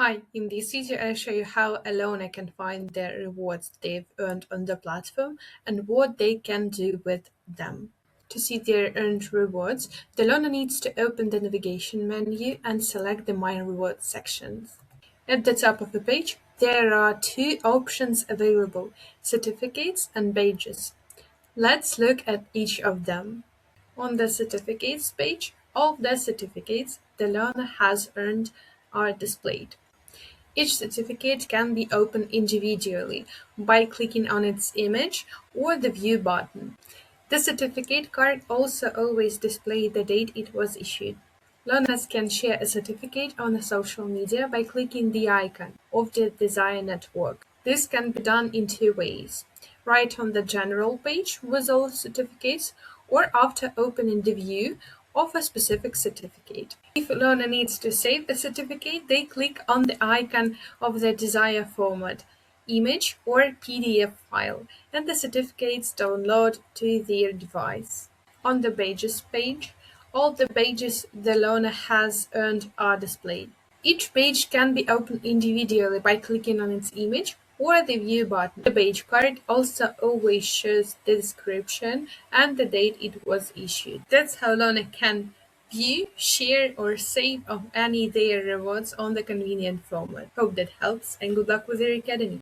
Hi, in this video I'll show you how a learner can find their rewards they've earned on the platform and what they can do with them. To see their earned rewards, the learner needs to open the navigation menu and select the My Rewards sections. At the top of the page, there are two options available, certificates and badges. Let's look at each of them. On the certificates page, all the certificates the learner has earned are displayed. Each certificate can be opened individually by clicking on its image or the View button. The certificate card also always displays the date it was issued. Learners can share a certificate on social media by clicking the icon of the desired network. This can be done in two ways: right on the general page with all certificates, or after opening the view of a specific certificate. If a learner needs to save the certificate, they click on the icon of the desired format, image or PDF file, and the certificates download to their device. On the badges page, all the badges the learner has earned are displayed. Each page can be opened individually by clicking on its image or the View button. The badge card also always shows the description and the date it was issued. That's how learner can view, share, or save of any their rewards on the convenient format. Hope that helps, and good luck with your academy.